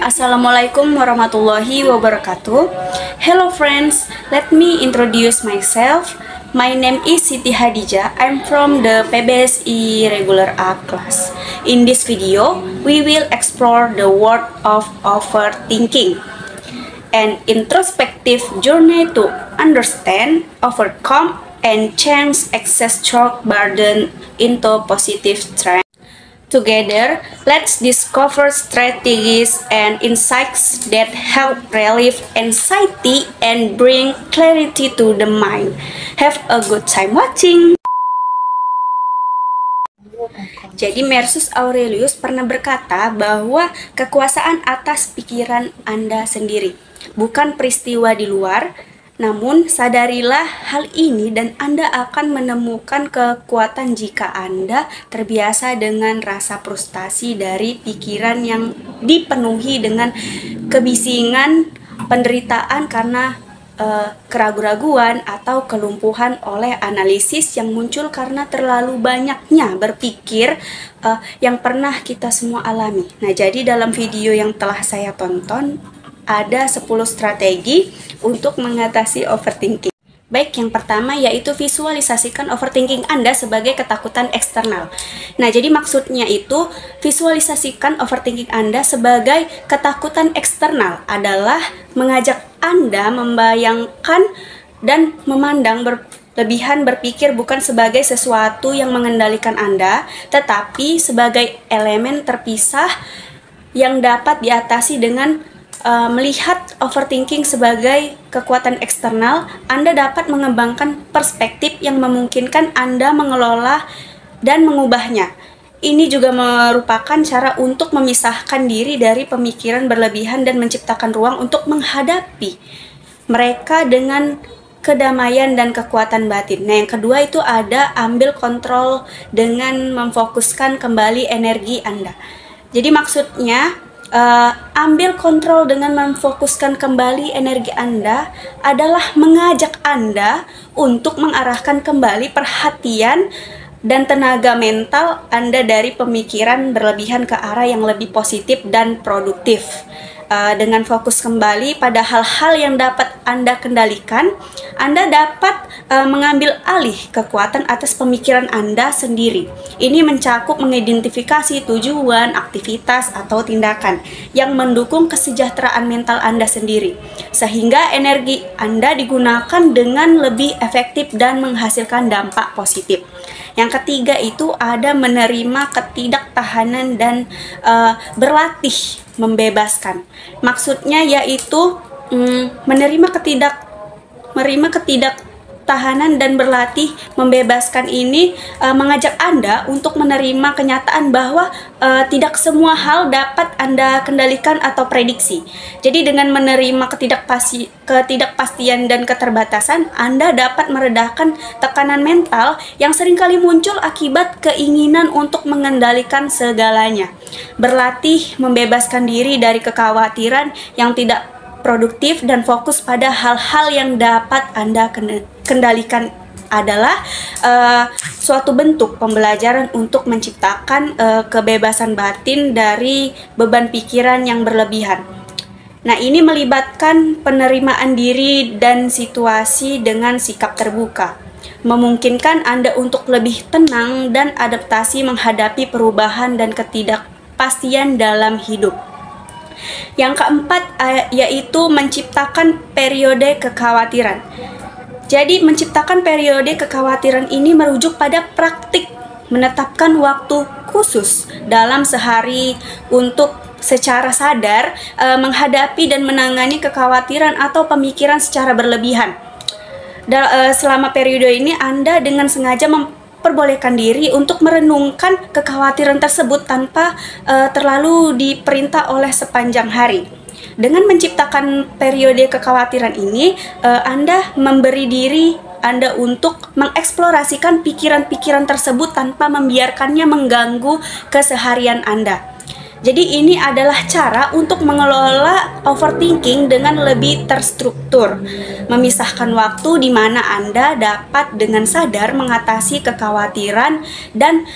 Assalamualaikum warahmatullahi wabarakatuh. Hello friends, let me introduce myself. My name is Siti Hadijah. I'm from the PBSI Regular A class. In this video, we will explore the world of overthinking, an introspective journey to understand, overcome, and change excess thought burden into positive strength. Together, let's discover strategies and insights that help relieve anxiety and bring clarity to the mind. Have a good time watching! Jadi Marcus Aurelius pernah berkata bahwa kekuasaan atas pikiran Anda sendiri, bukan peristiwa di luar. Namun, sadarilah hal ini dan Anda akan menemukan kekuatan jika Anda terbiasa dengan rasa frustasi dari pikiran yang dipenuhi dengan kebisingan, penderitaan karena keraguan-raguan atau kelumpuhan oleh analisis yang muncul karena terlalu banyaknya berpikir yang pernah kita semua alami. Nah, jadi dalam video yang telah saya tonton, ada 10 strategi untuk mengatasi overthinking. Baik, yang pertama yaitu visualisasikan overthinking Anda sebagai ketakutan eksternal. Nah, jadi maksudnya itu visualisasikan overthinking Anda sebagai ketakutan eksternal adalah mengajak Anda membayangkan dan memandang berlebihan berpikir bukan sebagai sesuatu yang mengendalikan Anda, tetapi sebagai elemen terpisah yang dapat diatasi dengan melihat overthinking sebagai kekuatan eksternal. Anda dapat mengembangkan perspektif yang memungkinkan Anda mengelola dan mengubahnya. Ini juga merupakan cara untuk memisahkan diri dari pemikiran berlebihan dan menciptakan ruang untuk menghadapi mereka dengan kedamaian dan kekuatan batin. Nah, yang kedua itu ada ambil kontrol dengan memfokuskan kembali energi Anda. Jadi maksudnya ambil kontrol dengan memfokuskan kembali energi Anda adalah mengajak Anda untuk mengarahkan kembali perhatian dan tenaga mental Anda dari pemikiran berlebihan ke arah yang lebih positif dan produktif. Dengan fokus kembali pada hal-hal yang dapat Anda kendalikan, Anda dapat mengambil alih kekuatan atas pemikiran Anda sendiri. Ini mencakup mengidentifikasi tujuan, aktivitas, atau tindakan yang mendukung kesejahteraan mental Anda sendiri, sehingga energi Anda digunakan dengan lebih efektif dan menghasilkan dampak positif. Yang ketiga itu ada menerima ketidaktahanan dan berlatih membebaskan. Maksudnya yaitu menerima ketidaktahanan dan berlatih membebaskan ini mengajak Anda untuk menerima kenyataan bahwa tidak semua hal dapat Anda kendalikan atau prediksi. Jadi dengan menerima ketidakpastian dan keterbatasan, Anda dapat meredakan tekanan mental yang seringkali muncul akibat keinginan untuk mengendalikan segalanya. Berlatih membebaskan diri dari kekhawatiran yang tidak produktif dan fokus pada hal-hal yang dapat Anda kendalikan adalah suatu bentuk pembelajaran untuk menciptakan kebebasan batin dari beban pikiran yang berlebihan. Nah, ini melibatkan penerimaan diri dan situasi dengan sikap terbuka, memungkinkan Anda untuk lebih tenang dan adaptasi menghadapi perubahan dan ketidakpastian dalam hidup. Yang keempat yaitu menciptakan periode kekhawatiran. Jadi menciptakan periode kekhawatiran ini merujuk pada praktik menetapkan waktu khusus dalam sehari untuk secara sadar menghadapi dan menangani kekhawatiran atau pemikiran secara berlebihan. Selama periode ini Anda dengan sengaja memperbolehkan diri untuk merenungkan kekhawatiran tersebut tanpa terlalu diperintah oleh sepanjang hari. Dengan menciptakan periode kekhawatiran ini, Anda memberi diri Anda untuk mengeksplorasikan pikiran-pikiran tersebut tanpa membiarkannya mengganggu keseharian Anda. Jadi ini adalah cara untuk mengelola overthinking dengan lebih terstruktur, memisahkan waktu di mana Anda dapat dengan sadar mengatasi kekhawatiran dan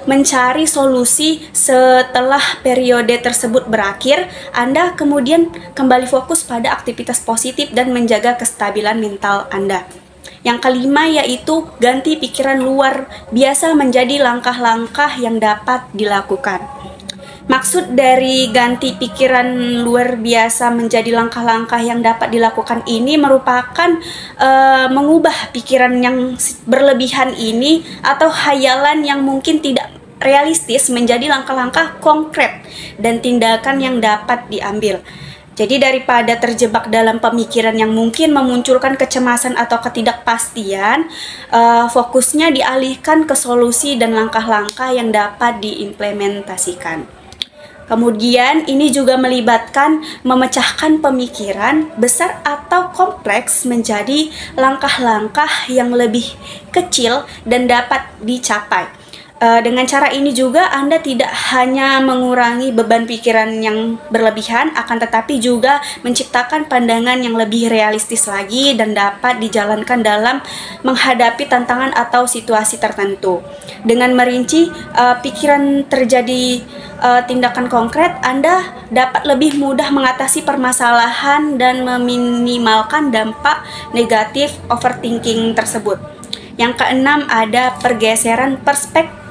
mencari solusi setelah periode tersebut berakhir. Anda kemudian kembali fokus pada aktivitas positif dan menjaga kestabilan mental Anda. Yang kelima yaitu ganti pikiran luar biasa menjadi langkah-langkah yang dapat dilakukan. Maksud dari ganti pikiran luar biasa menjadi langkah-langkah yang dapat dilakukan ini merupakan mengubah pikiran yang berlebihan ini atau hayalan yang mungkin tidak realistis menjadi langkah-langkah konkret dan tindakan yang dapat diambil. Jadi daripada terjebak dalam pemikiran yang mungkin memunculkan kecemasan atau ketidakpastian, fokusnya dialihkan ke solusi dan langkah-langkah yang dapat diimplementasikan. Kemudian ini juga melibatkan memecahkan pemikiran besar atau kompleks menjadi langkah-langkah yang lebih kecil dan dapat dicapai. Dengan cara ini juga Anda tidak hanya mengurangi beban pikiran yang berlebihan, akan tetapi juga menciptakan pandangan yang lebih realistis lagi dan dapat dijalankan dalam menghadapi tantangan atau situasi tertentu. Dengan merinci pikiran terjadi tindakan konkret, Anda dapat lebih mudah mengatasi permasalahan dan meminimalkan dampak negatif overthinking tersebut. Yang keenam, ada pergeseran perspektif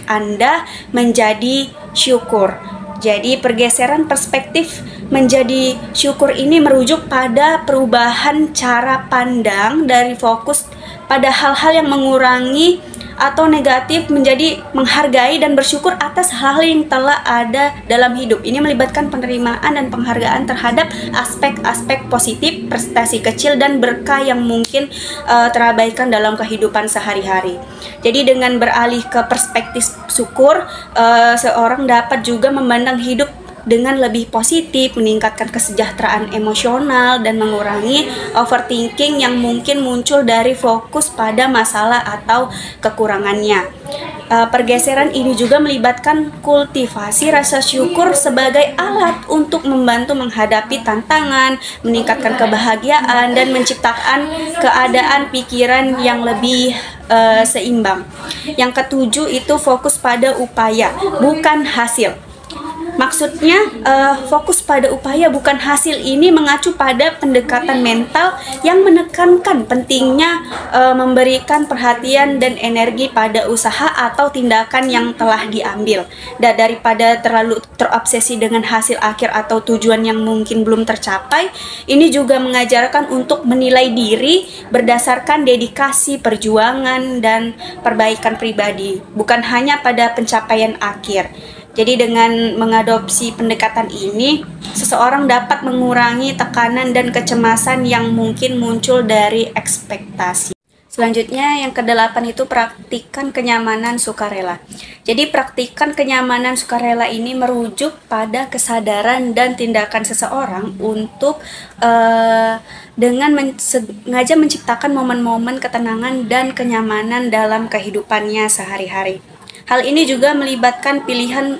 Anda menjadi syukur. Jadi pergeseran perspektif menjadi syukur ini merujuk pada perubahan cara pandang dari fokus pada hal-hal yang mengurangi atau negatif menjadi menghargai dan bersyukur atas hal yang telah ada dalam hidup. Ini melibatkan penerimaan dan penghargaan terhadap aspek-aspek positif, prestasi kecil dan berkah yang mungkin terabaikan dalam kehidupan sehari-hari. Jadi dengan beralih ke perspektif syukur, seorang dapat juga memandang hidup dengan lebih positif, meningkatkan kesejahteraan emosional, dan mengurangi overthinking yang mungkin muncul dari fokus pada masalah atau kekurangannya. Pergeseran ini juga melibatkan kultivasi rasa syukur sebagai alat untuk membantu menghadapi tantangan, meningkatkan kebahagiaan, dan menciptakan keadaan pikiran yang lebih seimbang. Yang ketujuh itu fokus pada upaya, bukan hasil. Maksudnya fokus pada upaya bukan hasil ini mengacu pada pendekatan mental yang menekankan pentingnya memberikan perhatian dan energi pada usaha atau tindakan yang telah diambil. Dan daripada terlalu terobsesi dengan hasil akhir atau tujuan yang mungkin belum tercapai, ini juga mengajarkan untuk menilai diri berdasarkan dedikasi, perjuangan, dan perbaikan pribadi, bukan hanya pada pencapaian akhir. Jadi dengan mengadopsi pendekatan ini, seseorang dapat mengurangi tekanan dan kecemasan yang mungkin muncul dari ekspektasi. Selanjutnya yang kedelapan itu praktikan kenyamanan sukarela. Jadi praktikan kenyamanan sukarela ini merujuk pada kesadaran dan tindakan seseorang untuk dengan sengaja menciptakan momen-momen ketenangan dan kenyamanan dalam kehidupannya sehari-hari. Hal ini juga melibatkan pilihan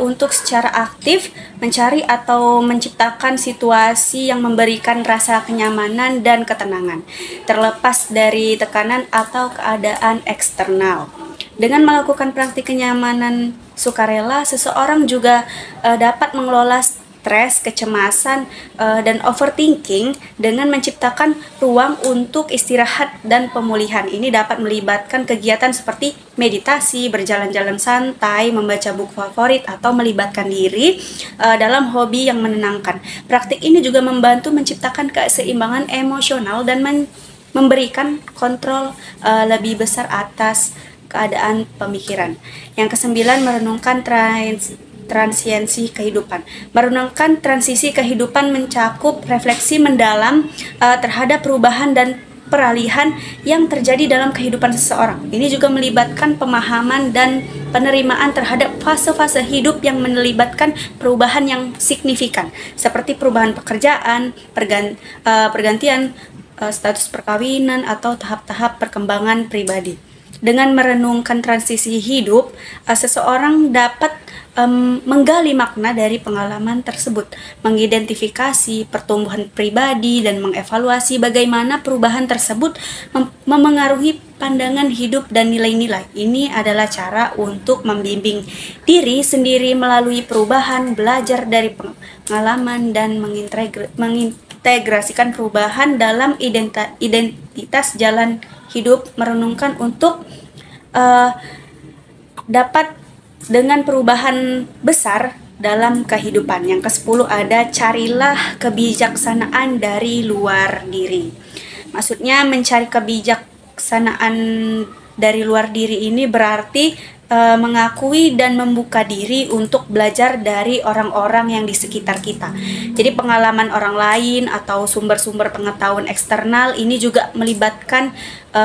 untuk secara aktif mencari atau menciptakan situasi yang memberikan rasa kenyamanan dan ketenangan, terlepas dari tekanan atau keadaan eksternal. Dengan melakukan praktik kenyamanan sukarela, seseorang juga dapat mengelola stres, kecemasan, dan overthinking dengan menciptakan ruang untuk istirahat dan pemulihan. Ini dapat melibatkan kegiatan seperti meditasi, berjalan-jalan santai, membaca buku favorit, atau melibatkan diri dalam hobi yang menenangkan. Praktik ini juga membantu menciptakan keseimbangan emosional dan memberikan kontrol lebih besar atas keadaan pemikiran. Yang kesembilan, merenungkan transiensi kehidupan. Merenungkan transisi kehidupan mencakup refleksi mendalam terhadap perubahan dan peralihan yang terjadi dalam kehidupan seseorang. Ini juga melibatkan pemahaman dan penerimaan terhadap fase-fase hidup yang melibatkan perubahan yang signifikan, seperti perubahan pekerjaan, pergantian status perkawinan, atau tahap-tahap perkembangan pribadi. Dengan merenungkan transisi hidup, seseorang dapat menggali makna dari pengalaman tersebut, mengidentifikasi pertumbuhan pribadi, dan mengevaluasi bagaimana perubahan tersebut memengaruhi pandangan hidup dan nilai-nilai. Ini adalah cara untuk membimbing diri sendiri melalui perubahan, belajar dari pengalaman, dan mengintegrasikan perubahan dalam identitas jalan hidup, merenungkan untuk dapat dengan perubahan besar dalam kehidupan. Yang ke-10 ada carilah kebijaksanaan dari luar diri. Maksudnya mencari kebijaksanaan dari luar diri ini berarti mengakui dan membuka diri untuk belajar dari orang-orang yang di sekitar kita. Jadi pengalaman orang lain atau sumber-sumber pengetahuan eksternal ini juga melibatkan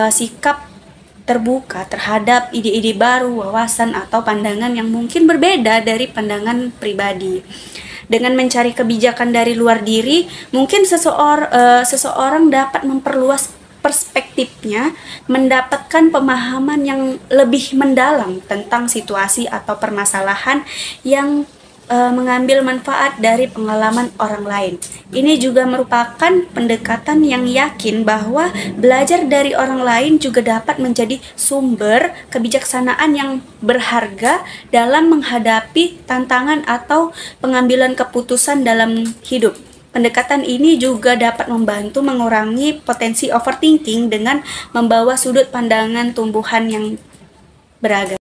sikap terbuka terhadap ide-ide baru, wawasan, atau pandangan yang mungkin berbeda dari pandangan pribadi. Dengan mencari kebijakan dari luar diri, mungkin seseorang dapat memperluas perspektifnya, mendapatkan pemahaman yang lebih mendalam tentang situasi atau permasalahan yang mengambil manfaat dari pengalaman orang lain. Ini juga merupakan pendekatan yang yakin bahwa belajar dari orang lain juga dapat menjadi sumber kebijaksanaan yang berharga dalam menghadapi tantangan atau pengambilan keputusan dalam hidup. Pendekatan ini juga dapat membantu mengurangi potensi overthinking dengan membawa sudut pandangan tumbuhan yang beragam.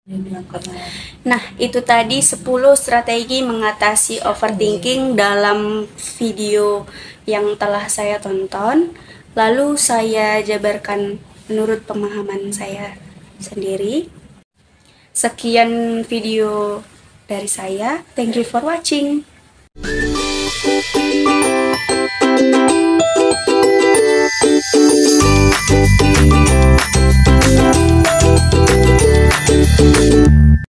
Nah, itu tadi 10 strategi mengatasi overthinking dalam video yang telah saya tonton. Lalu saya jabarkan menurut pemahaman saya sendiri. Sekian video dari saya. Thank you for watching. Thank you.